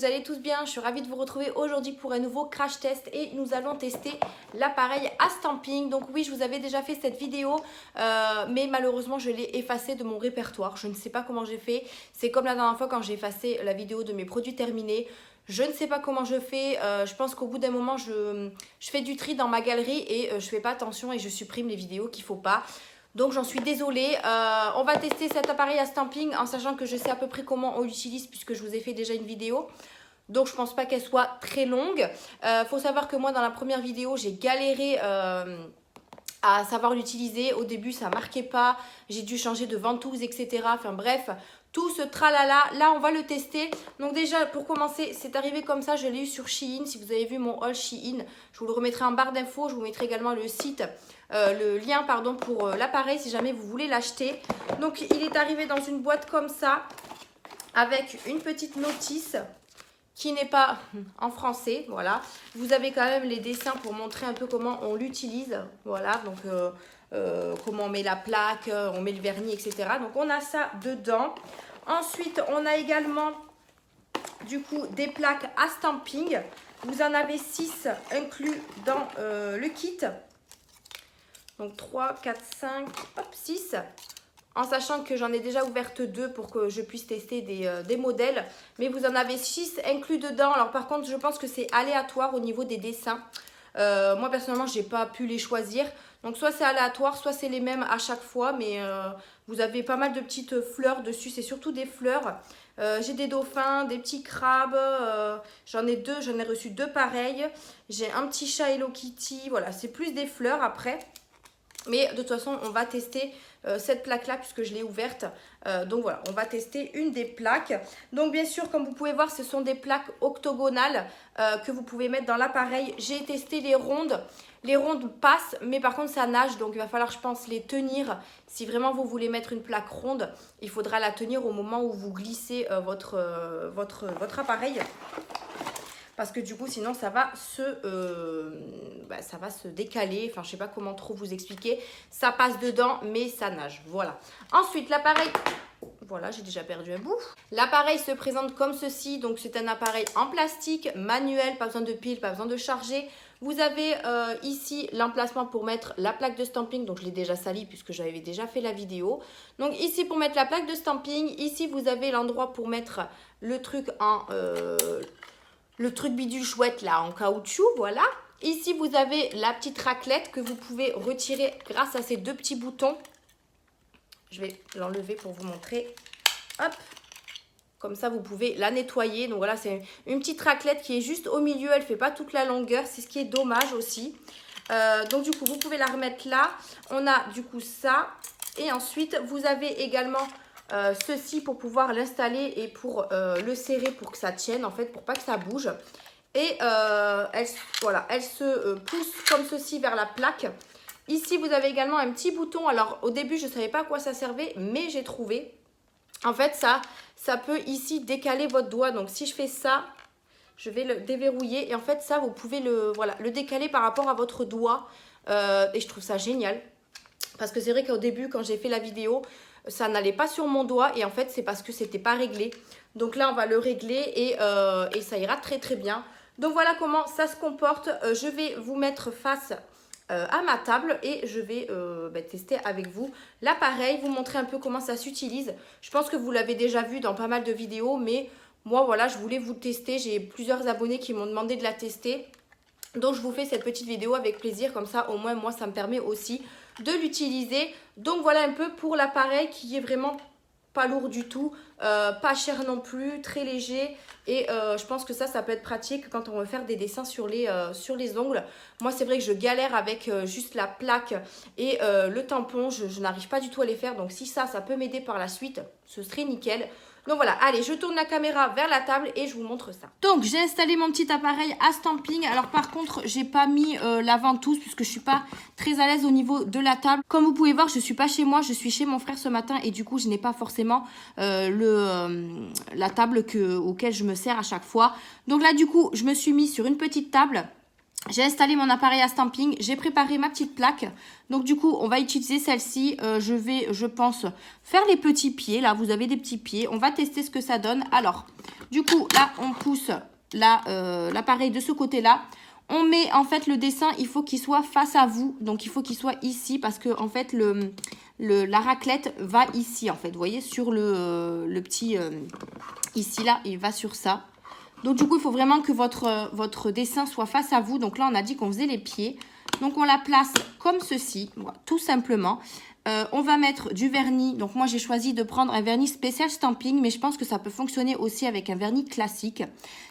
vous allez tous bien. Je suis ravie de vous retrouver aujourd'hui pour un nouveau crash test et nous allons tester l'appareil à stamping. Donc oui, je vous avais déjà fait cette vidéo, mais malheureusement je l'ai effacée de mon répertoire. Je ne sais pas comment j'ai fait. C'est comme la dernière fois quand j'ai effacé la vidéo de mes produits terminés. Je ne sais pas comment je fais. Je pense qu'au bout d'un moment, je fais du tri dans ma galerie et je fais pas attention et je supprime les vidéos qu'il ne faut pas. Donc j'en suis désolée. On va tester cet appareil à stamping en sachant que je sais à peu près comment on l'utilise puisque je vous ai fait déjà une vidéo. Donc je pense pas qu'elle soit très longue. Faut savoir que moi dans la première vidéo j'ai galéré à savoir l'utiliser. Au début ça marquait pas. J'ai dû changer de ventouse, etc. Enfin bref, tout ce tralala. Là on va le tester. Donc déjà pour commencer, c'est arrivé comme ça. Je l'ai eu sur Shein. Si vous avez vu mon haul Shein, je vous le remettrai en barre d'infos. Je vous mettrai également le site. Le lien pardon pour l'appareil si jamais vous voulez l'acheter. Donc il est arrivé dans une boîte comme ça avec une petite notice qui n'est pas en français. Voilà, vous avez quand même les dessins pour montrer un peu comment on l'utilise. Voilà, donc comment on met la plaque, on met le vernis, etc. Donc on a ça dedans. Ensuite on a également du coup des plaques à stamping. Vous en avez 6 inclus dans le kit. Donc 3, 4, 5, hop, 6. En sachant que j'en ai déjà ouverte 2 pour que je puisse tester des modèles. Mais vous en avez 6 inclus dedans. Alors par contre, je pense que c'est aléatoire au niveau des dessins. Moi personnellement, je n'ai pas pu les choisir. Donc soit c'est aléatoire, soit c'est les mêmes à chaque fois. Mais vous avez pas mal de petites fleurs dessus. C'est surtout des fleurs. J'ai des dauphins, des petits crabes. J'en ai 2, j'en ai reçu 2 pareils. J'ai un petit chat Hello Kitty. Voilà, c'est plus des fleurs après. Mais de toute façon, on va tester cette plaque-là puisque je l'ai ouverte. Donc voilà, on va tester une des plaques. Donc bien sûr, comme vous pouvez voir, ce sont des plaques octogonales que vous pouvez mettre dans l'appareil. J'ai testé les rondes. Les rondes passent, mais par contre, ça nage. Donc il va falloir, je pense, les tenir. Si vraiment vous voulez mettre une plaque ronde, il faudra la tenir au moment où vous glissez votre appareil. Parce que du coup, sinon, ça va se décaler. Enfin, je sais pas comment trop vous expliquer. Ça passe dedans, mais ça nage. Voilà. Ensuite, l'appareil... Voilà, j'ai déjà perdu un bout. L'appareil se présente comme ceci. Donc, c'est un appareil en plastique, manuel. Pas besoin de pile, pas besoin de charger. Vous avez ici l'emplacement pour mettre la plaque de stamping. Donc, je l'ai déjà sali puisque j'avais déjà fait la vidéo. Donc, ici, pour mettre la plaque de stamping. Ici, vous avez l'endroit pour mettre le truc en... le truc bidule chouette là en caoutchouc, voilà. Ici vous avez la petite raclette que vous pouvez retirer grâce à ces 2 petits boutons. Je vais l'enlever pour vous montrer. Hop, comme ça vous pouvez la nettoyer. Donc voilà, c'est une petite raclette qui est juste au milieu, elle ne fait pas toute la longueur, c'est ce qui est dommage aussi. Donc du coup vous pouvez la remettre là. On a du coup ça et ensuite vous avez également... ceci pour pouvoir l'installer et pour le serrer pour que ça tienne en fait, pour pas que ça bouge. Et elle se pousse comme ceci vers la plaque. Ici vous avez également un petit bouton. Alors au début je ne savais pas à quoi ça servait, mais j'ai trouvé. En fait ça peut ici décaler votre doigt. Donc si je fais ça, je vais le déverrouiller et en fait ça vous pouvez le décaler par rapport à votre doigt. Et je trouve ça génial. Parce que c'est vrai qu'au début quand j'ai fait la vidéo, ça n'allait pas sur mon doigt et en fait c'est parce que c'était pas réglé. Donc là on va le régler et ça ira très très bien. Donc voilà comment ça se comporte. Je vais vous mettre face à ma table et je vais tester avec vous l'appareil, vous montrer un peu comment ça s'utilise. Je pense que vous l'avez déjà vu dans pas mal de vidéos, mais moi voilà, je voulais vous le tester. J'ai plusieurs abonnés qui m'ont demandé de la tester. Donc je vous fais cette petite vidéo avec plaisir, comme ça au moins moi ça me permet aussi de l'utiliser. Donc voilà un peu pour l'appareil qui est vraiment pas lourd du tout, pas cher non plus, très léger. Et je pense que ça peut être pratique quand on veut faire des dessins sur les ongles. Moi c'est vrai que je galère avec juste la plaque et le tampon, je n'arrive pas du tout à les faire. Donc si ça peut m'aider par la suite, ce serait nickel. Donc voilà, allez, je tourne la caméra vers la table et je vous montre ça. Donc, j'ai installé mon petit appareil à stamping. Alors, par contre, j'ai pas mis la ventouse puisque je suis pas très à l'aise au niveau de la table. Comme vous pouvez voir, je suis pas chez moi, je suis chez mon frère ce matin et du coup, je n'ai pas forcément la table auquel je me sers à chaque fois. Donc là, du coup, je me suis mis sur une petite table. J'ai installé mon appareil à stamping, j'ai préparé ma petite plaque. Donc du coup, on va utiliser celle-ci. Je vais, je pense, faire les petits pieds. Là, vous avez des petits pieds. On va tester ce que ça donne. Alors, du coup, là, on pousse l'appareil de ce côté-là. On met, en fait, le dessin, il faut qu'il soit face à vous. Donc, il faut qu'il soit ici parce que, en fait, la raclette va ici, en fait. Vous voyez, sur le petit... ici, là, il va sur ça. Donc, du coup, il faut vraiment que votre dessin soit face à vous. Donc, là, on a dit qu'on faisait les pieds. Donc, on la place comme ceci, voilà, tout simplement. On va mettre du vernis. Donc, moi, j'ai choisi de prendre un vernis spécial stamping, mais je pense que ça peut fonctionner aussi avec un vernis classique.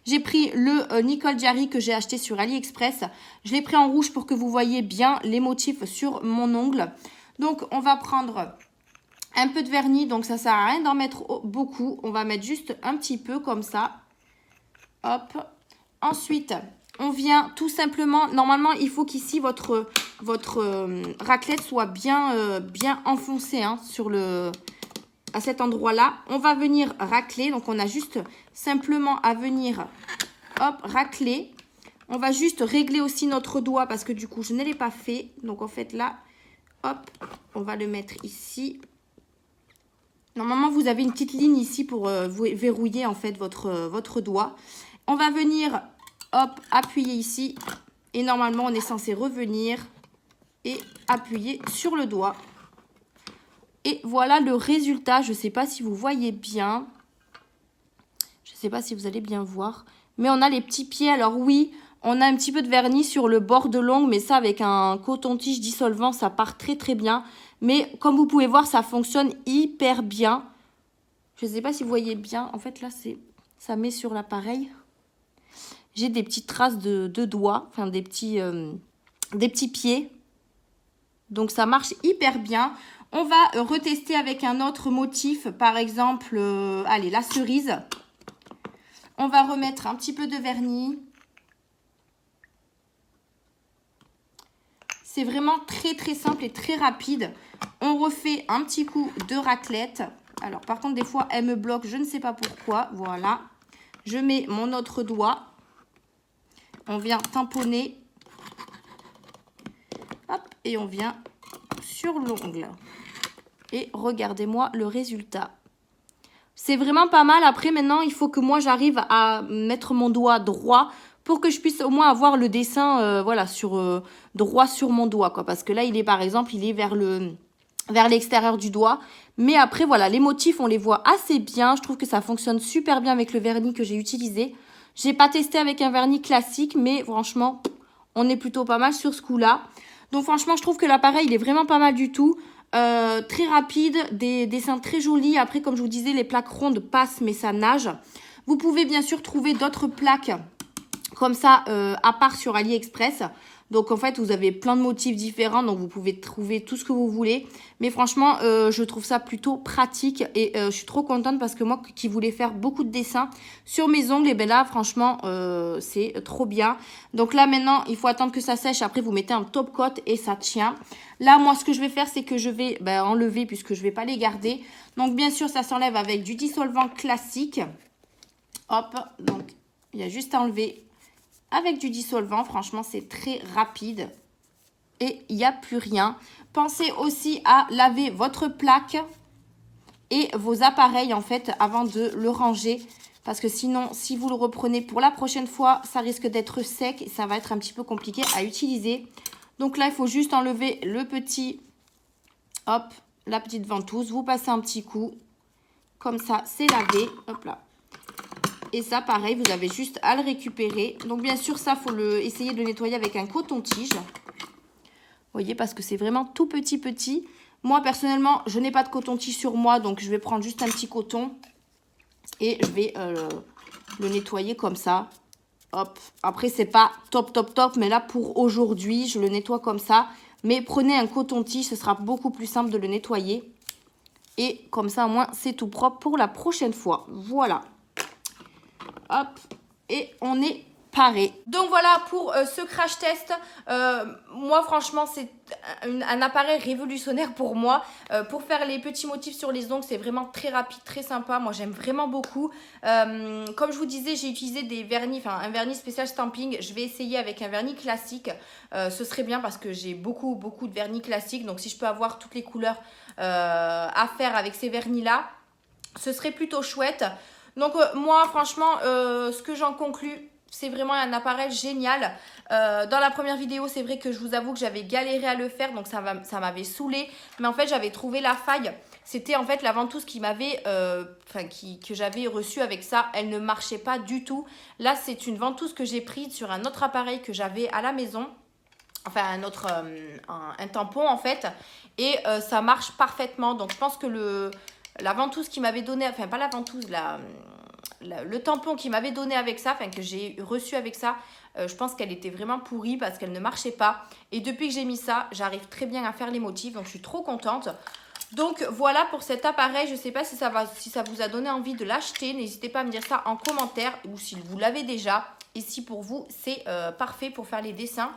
J'ai pris le Nicole Jarry que j'ai acheté sur AliExpress. Je l'ai pris en rouge pour que vous voyez bien les motifs sur mon ongle. Donc, on va prendre un peu de vernis. Donc, ça ne sert à rien d'en mettre beaucoup. On va mettre juste un petit peu comme ça. Hop. Ensuite, on vient tout simplement... Normalement, il faut qu'ici, votre raclette soit bien enfoncée hein, à cet endroit-là. On va venir racler. Donc, on a juste simplement à venir hop, racler. On va juste régler aussi notre doigt parce que du coup, je ne l'ai pas fait. Donc, en fait, là, hop, on va le mettre ici. Normalement, vous avez une petite ligne ici pour verrouiller en fait votre doigt. On va venir, hop, appuyer ici. Et normalement, on est censé revenir et appuyer sur le doigt. Et voilà le résultat. Je ne sais pas si vous voyez bien. Je ne sais pas si vous allez bien voir. Mais on a les petits pieds. Alors oui, on a un petit peu de vernis sur le bord de l'ongle. Mais ça, avec un coton-tige dissolvant, ça part très très bien. Mais comme vous pouvez voir, ça fonctionne hyper bien. Je ne sais pas si vous voyez bien. En fait, là, ça met sur l'appareil. J'ai des petites traces de doigts, enfin des petits pieds. Donc, ça marche hyper bien. On va retester avec un autre motif. Par exemple, allez, la cerise. On va remettre un petit peu de vernis. C'est vraiment très, très simple et très rapide. On refait un petit coup de raclette. Alors, par contre, des fois, elle me bloque. Je ne sais pas pourquoi. Voilà. Je mets mon autre doigt. On vient tamponner. Hop. Et on vient sur l'ongle. Et regardez-moi le résultat. C'est vraiment pas mal. Après, maintenant, il faut que moi, j'arrive à mettre mon doigt droit pour que je puisse au moins avoir le dessin voilà, droit sur mon doigt. Quoi. Parce que là, il est par exemple, il est vers l'extérieur du doigt. Mais après, voilà, les motifs, on les voit assez bien. Je trouve que ça fonctionne super bien avec le vernis que j'ai utilisé. Je n'ai pas testé avec un vernis classique, mais franchement, on est plutôt pas mal sur ce coup-là. Donc franchement, je trouve que l'appareil, il est vraiment pas mal du tout. Très rapide, des dessins très jolis. Après, comme je vous disais, les plaques rondes passent, mais ça nage. Vous pouvez bien sûr trouver d'autres plaques comme ça à part sur AliExpress. Donc en fait, vous avez plein de motifs différents, donc vous pouvez trouver tout ce que vous voulez. Mais franchement, je trouve ça plutôt pratique et je suis trop contente parce que moi qui voulais faire beaucoup de dessins sur mes ongles, et bien là, franchement, c'est trop bien. Donc là, maintenant, il faut attendre que ça sèche. Après, vous mettez un top coat et ça tient. Là, moi, ce que je vais faire, c'est que je vais enlever puisque je ne vais pas les garder. Donc bien sûr, ça s'enlève avec du dissolvant classique. Hop, donc il y a juste à enlever avec du dissolvant. Franchement, c'est très rapide et il n'y a plus rien. Pensez aussi à laver votre plaque et vos appareils en fait avant de le ranger. Parce que sinon, si vous le reprenez pour la prochaine fois, ça risque d'être sec et ça va être un petit peu compliqué à utiliser. Donc là, il faut juste enlever le petit, hop, la petite ventouse. Vous passez un petit coup. Comme ça, c'est lavé. Hop là. Et ça, pareil, vous avez juste à le récupérer. Donc, bien sûr, ça, il faut essayer de le nettoyer avec un coton-tige. Vous voyez, parce que c'est vraiment tout petit. Moi, personnellement, je n'ai pas de coton-tige sur moi. Donc, je vais prendre juste un petit coton. Et je vais le nettoyer comme ça. Hop. Après, c'est pas top. Mais là, pour aujourd'hui, je le nettoie comme ça. Mais prenez un coton-tige, ce sera beaucoup plus simple de le nettoyer. Et comme ça, au moins, c'est tout propre pour la prochaine fois. Voilà. Hop, et on est parer. Donc voilà pour ce crash test. Moi franchement c'est un appareil révolutionnaire pour moi. Pour faire les petits motifs sur les ongles, c'est vraiment très rapide, très sympa. Moi j'aime vraiment beaucoup. Comme je vous disais, j'ai utilisé des vernis, enfin un vernis spécial stamping. Je vais essayer avec un vernis classique. Ce serait bien parce que j'ai beaucoup de vernis classiques. Donc si je peux avoir toutes les couleurs à faire avec ces vernis là, ce serait plutôt chouette. Donc moi franchement ce que j'en conclus, c'est vraiment un appareil génial. Dans la première vidéo, c'est vrai que je vous avoue que j'avais galéré à le faire, donc ça m'avait saoulé. Mais en fait, j'avais trouvé la faille. C'était en fait la ventouse qui m'avait, que j'avais reçue avec ça. Elle ne marchait pas du tout. Là, c'est une ventouse que j'ai prise sur un autre appareil que j'avais à la maison. Enfin, un tampon en fait. Et ça marche parfaitement. Donc, je pense que la ventouse qui m'avait donné, enfin pas la ventouse, le tampon qui m'avait donné avec ça, enfin que j'ai reçu avec ça, je pense qu'elle était vraiment pourrie parce qu'elle ne marchait pas. Et depuis que j'ai mis ça, j'arrive très bien à faire les motifs, donc je suis trop contente. Donc voilà pour cet appareil, je ne sais pas si ça vous a donné envie de l'acheter. N'hésitez pas à me dire ça en commentaire ou si vous l'avez déjà. Et si pour vous c'est parfait pour faire les dessins.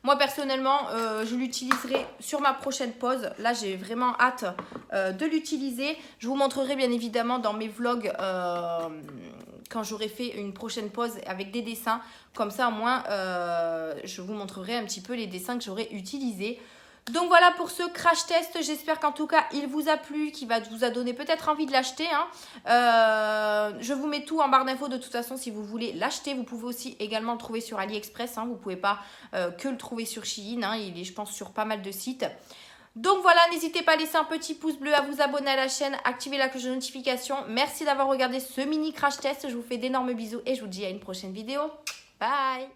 Moi, personnellement, je l'utiliserai sur ma prochaine pause. Là, j'ai vraiment hâte de l'utiliser. Je vous montrerai bien évidemment dans mes vlogs quand j'aurai fait une prochaine pause avec des dessins. Comme ça, au moins, je vous montrerai un petit peu les dessins que j'aurai utilisés. Donc voilà pour ce crash test, j'espère qu'en tout cas il vous a plu, qu'il vous a donné peut-être envie de l'acheter. Je vous mets tout en barre d'infos de toute façon si vous voulez l'acheter. Vous pouvez aussi également le trouver sur AliExpress, vous ne pouvez pas que le trouver sur Shein, il est je pense sur pas mal de sites. Donc voilà, n'hésitez pas à laisser un petit pouce bleu, à vous abonner à la chaîne, activer la cloche de notification. Merci d'avoir regardé ce mini crash test, je vous fais d'énormes bisous et je vous dis à une prochaine vidéo. Bye!